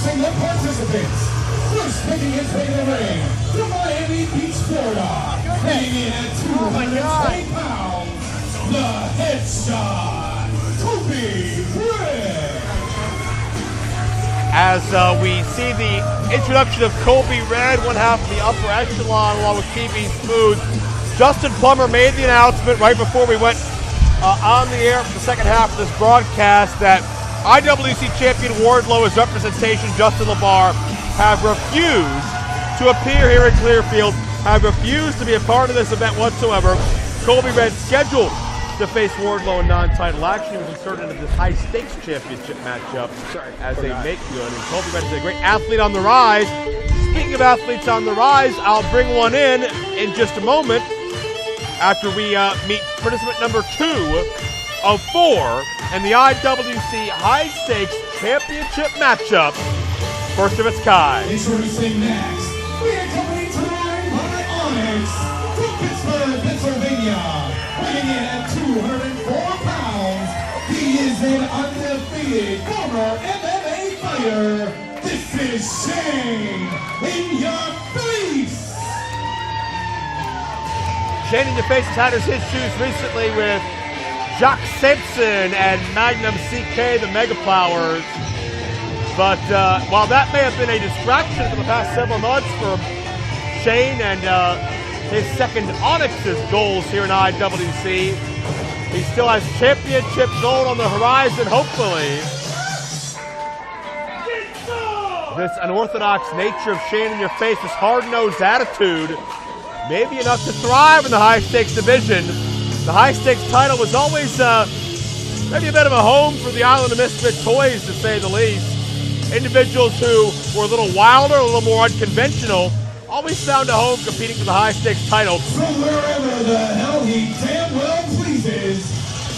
Introducing the participants. First making his way to the ring from Miami Beach, Florida. Weighing in at 220 pounds, the headshot, Colby. As we see the introduction of Colby Red, one half of the upper echelon, along with TV Smooth. Justin Plummer made the announcement right before we went on the air for the second half of this broadcast that IWC champion Wardlow, his representation, Justin LaBar, have refused to appear here at Clearfield, have refused to be a part of this event whatsoever. Colby Red scheduled to face Wardlow in non-title action. He was inserted into this high-stakes championship matchup as a make-good. And Colby Red is a great athlete on the rise. Speaking of athletes on the rise, I'll bring one in just a moment after we meet participant number 2 of 4 in the IWC high-stakes championship matchup, first of its kind. Introducing next, we are coming to the ring by Onyx from Pittsburgh, Pennsylvania. Weighing in at 204 pounds, he is an undefeated former MMA fighter. This is Shane InYaFace. Shane InYaFace has had his shoes recently with Jacques Simpson and Magnum CK, the Mega Flowers. But while that may have been a distraction for the past several months for Shane and his second Onyx's goals here in IWC, he still has championship gold on the horizon, hopefully. This unorthodox nature of Shane InYaFace, this hard-nosed attitude, may be enough to thrive in the high-stakes division. The high-stakes title was always maybe a bit of a home for the Island of Misfit Toys, to say the least. Individuals who were a little wilder, a little more unconventional, always found a home competing for the high-stakes title. From wherever the hell he damn well pleases,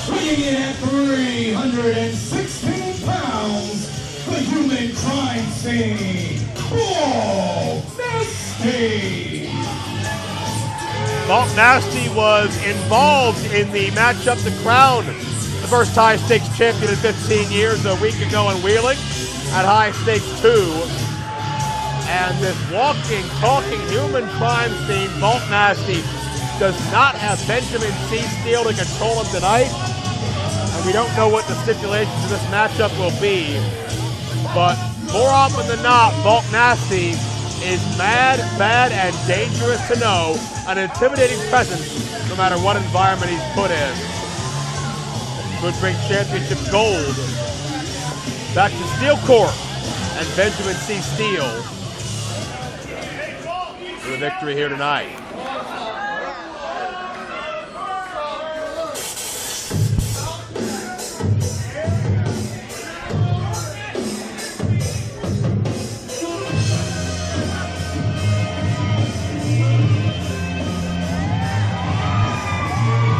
weighing in at 316 pounds, the human crime scene, Bulk Nasty. Bulk Nasty was involved in the matchup to crown the first high-stakes champion in 15 years a week ago in Wheeling at high-stakes 2. And this walking, talking human crime scene, Bulk Nasty, does not have Benjamin C. Steele to control him tonight. And we don't know what the stipulations of this matchup will be. But more often than not, Bulk Nasty is mad, bad, and dangerous to know. An intimidating presence no matter what environment he's put in. Could bring championship gold back to Steel Corp and Benjamin C. Steele for the victory here tonight.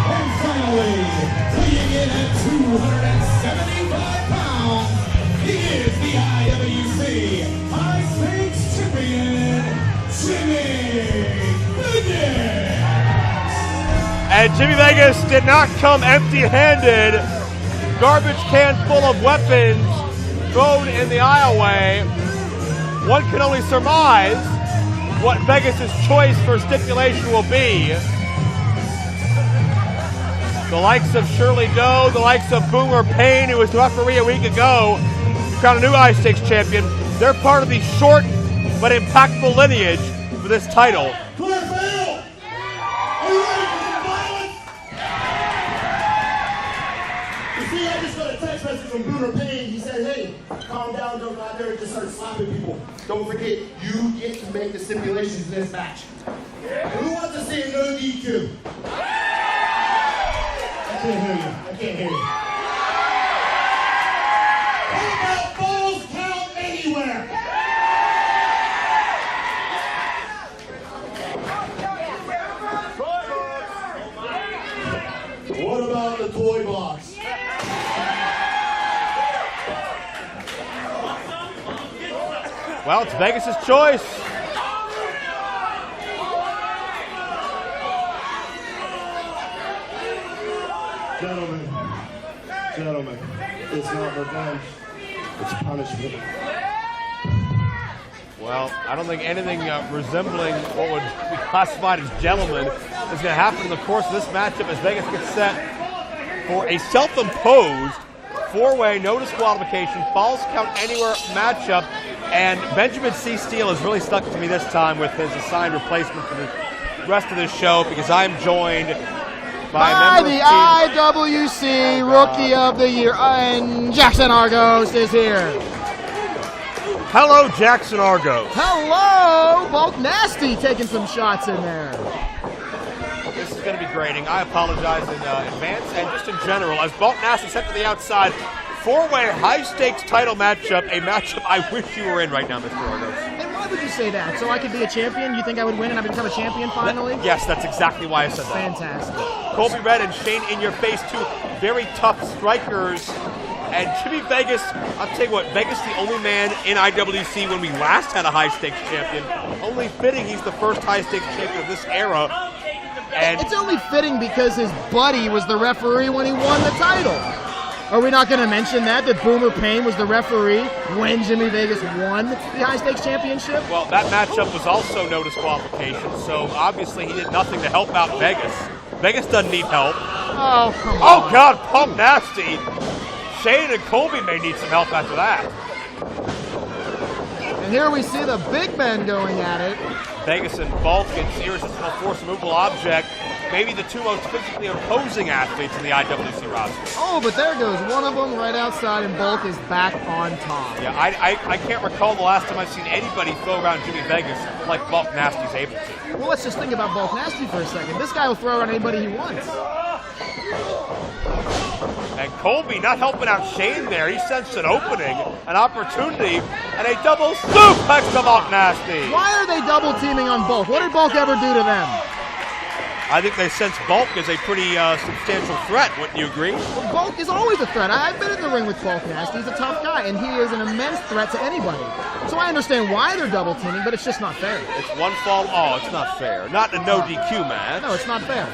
And finally, weighing in at 275 pounds, he is the IWC high-stakes champion, Jimmy Vegas. And Jimmy Vegas did not come empty-handed. Garbage can full of weapons thrown in the aisleway. One can only surmise what Vegas' choice for stipulation will be. The likes of Shirley Doe, the likes of Boomer Payne, who was the referee a week ago, to crown a new high-stakes champion. They're part of the short but impactful lineage for this title. Clearfield! Are you ready for some violence? You see, I just got a text message from Boomer Payne. He said, hey, calm down, don't go out there and just start slapping people. Don't forget, you get to make the stipulations in this match. Who wants to see a no DQ? I can't hear you. I can't hear you. What about balls count anywhere? What about the toy box? Well, it's Vegas' choice. Gentlemen, it's not revenge, it's punishment. Well, I don't think anything resembling what would be classified as gentleman is going to happen in the course of this matchup as Vegas gets set for a self-imposed four-way no disqualification, falls count anywhere matchup, and Benjamin C. Steele has really stuck to me this time with his assigned replacement for the rest of this show because I am joined by the IWC Rookie of the Year, and Jackson Argos is here. Hello, Jackson Argos. Hello, Bulk Nasty taking some shots in there. This is going to be grating. I apologize in advance and just in general. As Bulk Nasty sent to the outside, four-way high-stakes title matchup, a matchup I wish you were in right now, Mr. Argos. And why would you say that? So I could be a champion? You think I would win and I would become a champion finally? Yes, that's exactly why I said that. Fantastic. Colby Red and Shane InYaFace, two very tough strikers. And Jimmy Vegas, I'll tell you what, Vegas the only man in IWC when we last had a high-stakes champion. Only fitting he's the first high-stakes champion of this era. And it's only fitting because his buddy was the referee when he won the title. Are we not going to mention that Boomer Payne was the referee when Jimmy Vegas won the high-stakes championship? Well, that matchup was also no disqualification, so obviously he did nothing to help out Vegas. Vegas doesn't need help. Oh, come on. Oh, God, Pump Nasty. Shane and Colby may need some help after that. And here we see the big men going at it. Vegas and Bulk, it's irresistible force removal object. Maybe the two most physically opposing athletes in the IWC roster. Oh, but there goes one of them right outside, and Bulk is back on top. Yeah, I can't recall the last time I've seen anybody throw around Jimmy Vegas like Bulk Nasty's able to. Well, let's just think about Bulk Nasty for a second. This guy will throw around anybody he wants. And Colby not helping out Shane there. He sensed an opening, an opportunity, and a double suplex to Bulk Nasty. Why are they double teaming on Bulk? What did Bulk ever do to them? I think they sense Bulk as a pretty substantial threat. Wouldn't you agree? Well, Bulk is always a threat. I've been in the ring with Bulk Nasty. He's a tough guy, and he is an immense threat to anybody. So I understand why they're double teaming, but it's just not fair. It's one fall. Oh, it's not fair. Not in a no DQ match. No, it's not fair.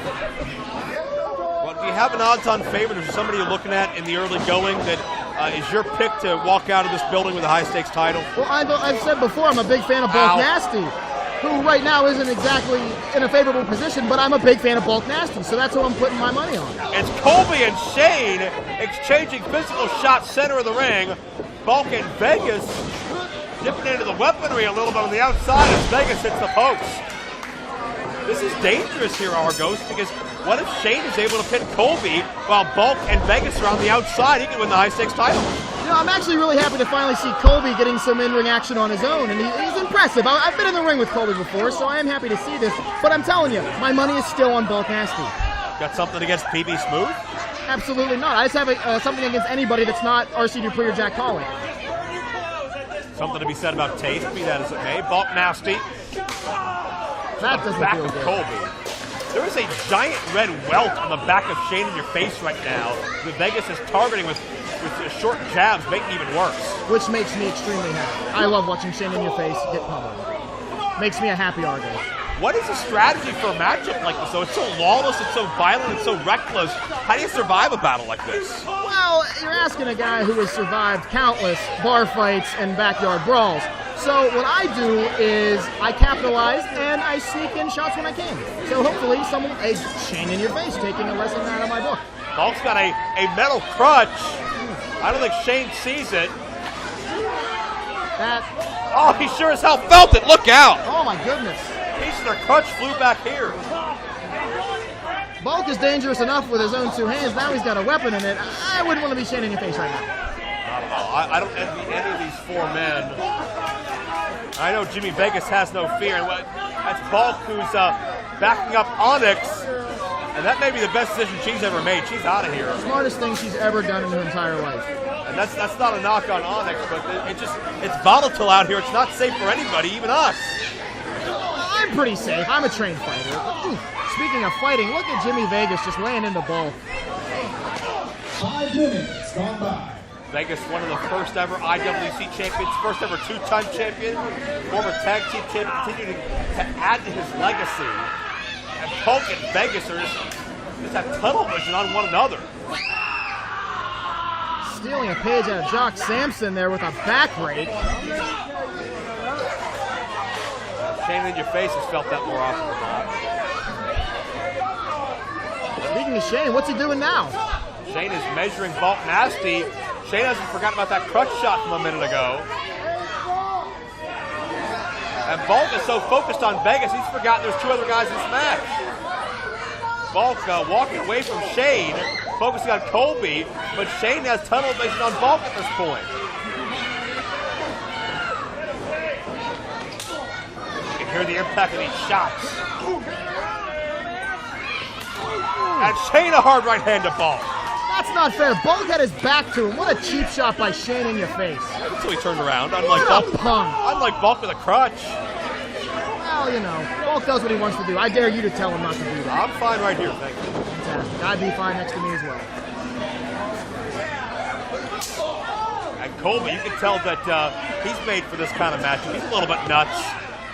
Well, do you have an odds-on favorite? Is there somebody you're looking at in the early going that is your pick to walk out of this building with a high-stakes title? Well, I've said before, I'm a big fan of Bulk Nasty, who right now isn't exactly in a favorable position, but I'm a big fan of Bulk Nasty, so that's who I'm putting my money on. It's Colby and Shane exchanging physical shots center of the ring. Bulk and Vegas dipping into the weaponry a little bit on the outside as Vegas hits the post. This is dangerous here, Argos, because what if Shane is able to pin Colby while Bulk and Vegas are on the outside? He can win the high-stakes title. You know, I'm actually really happy to finally see Colby getting some in-ring action on his own, and he's impressive. I've been in the ring with Colby before, so I am happy to see this. But I'm telling you, my money is still on Bulk Nasty. Got something against PB Smooth? Absolutely not. I just have something against anybody that's not RC Dupree or Jack Collick. Something to be said about taste, be that as it may. Bulk Nasty. That doesn't back feel of good. Colby. There is a giant red welt on the back of Shane InYaFace right now that Vegas is targeting with short jabs, making it even worse. Which makes me extremely happy. I love watching Shane InYaFace get pummeled. Makes me a happy Argo. What is the strategy for a matchup like this, though? It's so lawless, it's so violent, it's so reckless. How do you survive a battle like this? Well, you're asking a guy who has survived countless bar fights and backyard brawls. So what I do is I capitalize and I sneak in shots when I can. So hopefully a Shane InYaFace taking a lesson out of my book. Bulk's got a metal crutch. I don't think Shane sees it. Oh, he sure as hell felt it. Look out. Oh, my goodness. Piece of their crutch flew back here. Bulk is dangerous enough with his own two hands. Now he's got a weapon in it. I wouldn't want to be Shane InYaFace right now. I don't envy any of these four men. I know Jimmy Vegas has no fear. And that's Bulk who's backing up Onyx. And that may be the best decision she's ever made. She's out of here. Smartest thing she's ever done in her entire life. And that's not a knock on Onyx, but it's volatile out here. It's not safe for anybody, even us. I'm pretty safe. I'm a trained fighter. Ooh, speaking of fighting, look at Jimmy Vegas just laying into Bulk. 5 minutes gone by. Vegas, one of the first ever IWC champions, first ever two-time champion, former tag team champion, continuing to add to his legacy. And Bulk and Vegas are just have tunnel vision on one another. Stealing a page out of Jock Sampson there with a back rake. Shane InYaFace has felt that more often than not. Speaking of Shane, what's he doing now? Shane is measuring Bulk Nasty. Shane hasn't forgotten about that crutch shot from a minute ago. And Bulk is so focused on Vegas, he's forgotten there's 2 other guys in this match. Bulk walking away from Shane, focusing on Colby, but Shane has tunnel vision on Bulk at this point. You can hear the impact of these shots. And Shane a hard right hand to Bulk. That's not fair. Bulk had his back to him. What a cheap shot by Shane InYaFace. Until he turned around, unlike What a Bulk. punk. Unlike Bulk with a crutch. Well, you know, Bulk does what he wants to do. I dare you to tell him not to do that. I'm fine right here, thank you. Fantastic. I'd be fine next to me as well. And Colby, you can tell that he's made for this kind of matchup. He's a little bit nuts.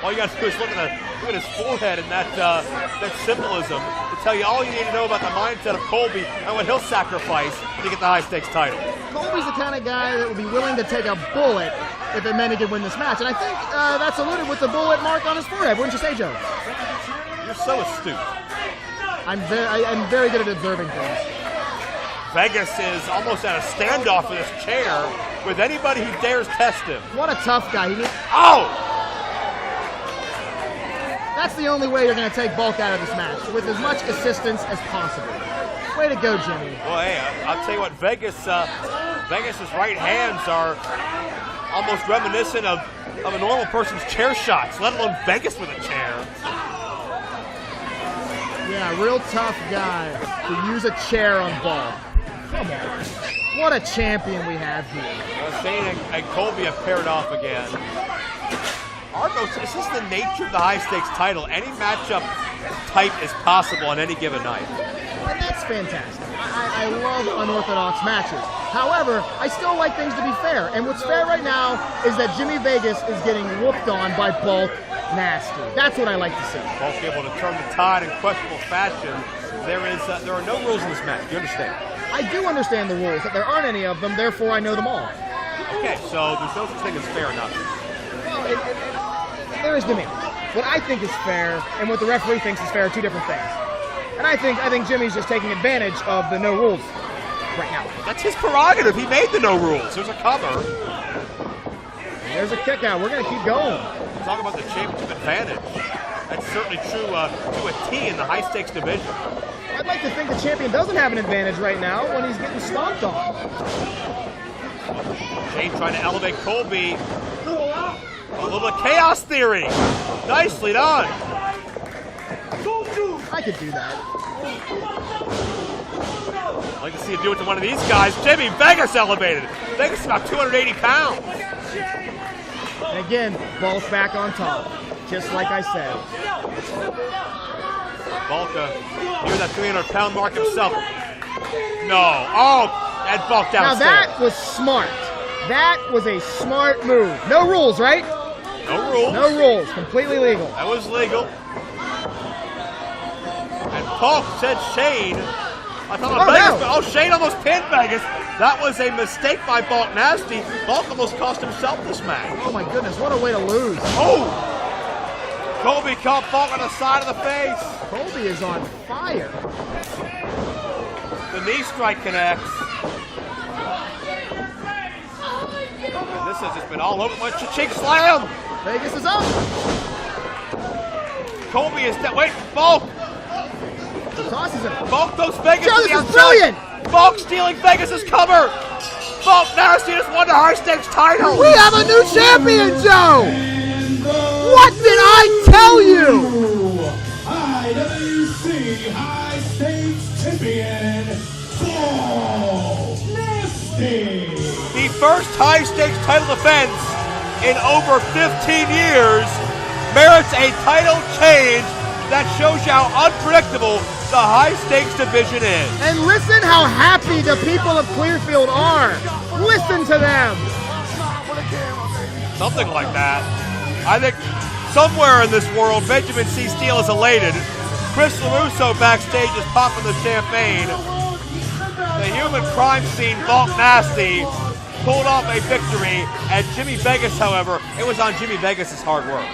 All you got to do is look at his forehead and that symbolism to tell you all you need to know about the mindset of Colby and what he'll sacrifice to get the high-stakes title. Colby's the kind of guy that would be willing to take a bullet if it meant he could win this match. And I think that's alluded with the bullet mark on his forehead, wouldn't you say, Joe? You're so astute. I'm very good at observing things. Vegas is almost at a standoff in this chair with anybody who dares test him. What a tough guy. Oh! That's the only way you're going to take Bulk out of this match, with as much assistance as possible. Way to go, Jimmy. Well, hey, I'll tell you what, Vegas's right hands are almost reminiscent of a normal person's chair shots, let alone Vegas with a chair. Yeah, real tough guy to use a chair on Bulk. Come on. What a champion we have here. Well, Shane and Colby have paired off again. Argos, this is the nature of the high-stakes title. Any matchup type is possible on any given night. And that's fantastic. I love unorthodox matches. However, I still like things to be fair. And what's fair right now is that Jimmy Vegas is getting whooped on by Bulk Nasty. That's what I like to see. Bulk able to turn the tide in questionable fashion. There are no rules in this match. Do you understand? I do understand the rules. That there aren't any of them, therefore I know them all. Okay, so there's no such thing as fair enough. Well, there is demand. What I think is fair and what the referee thinks is fair are two different things. And I think Jimmy's just taking advantage of the no rules right now. That's his prerogative. He made the no rules. There's a cover. There's a kick out. We're going to keep going. Talk about the championship advantage. That's certainly true to a T in the high-stakes division. I'd like to think the champion doesn't have an advantage right now when he's getting stomped on. Shane trying to elevate Colby. A little bit of chaos theory. Nicely done. I could do that. I'd like to see him do it to one of these guys. Jimmy Vegas elevated. Vegas is about 280 pounds. And again, Bulk back on top, just like I said. Bulk near that 300-pound mark himself. No. Oh, and Bulk downstairs. Now that was smart. That was a smart move. No rules, right? No rules. No rules. Completely legal. That was legal. And Bulk said Shane. I thought Vegas. No. Oh, Shane almost pinned Vegas. That was a mistake by Bulk Nasty. Bulk almost cost himself this match. Oh my goodness, what a way to lose. Oh! Colby caught Bulk on the side of the face. Colby is on fire. The knee strike connects. And this has just been all over. What's your cheek slam? Vegas is up. Colby is dead. Wait, Bulk. He tosses him. Bulk throws Vegas Joe, to the this is outside. brilliant. Bulk stealing Vegas's cover. Bulk Nasty just won the high-stakes title. We have a new champion, Joe. What did I tell you? IWC High Stakes Champion, Bulk Nasty. The first high-stakes title defense in over 15 years merits a title change that shows you how unpredictable the high-stakes division is. And listen how happy the people of Clearfield are. Listen to them. Something like that. I think somewhere in this world, Benjamin C. Steele is elated. Chris LaRusso backstage is popping the champagne. The human crime scene, Bulk Nasty, pulled off a victory. And Jimmy Vegas, however, it was on Jimmy Vegas' hard work.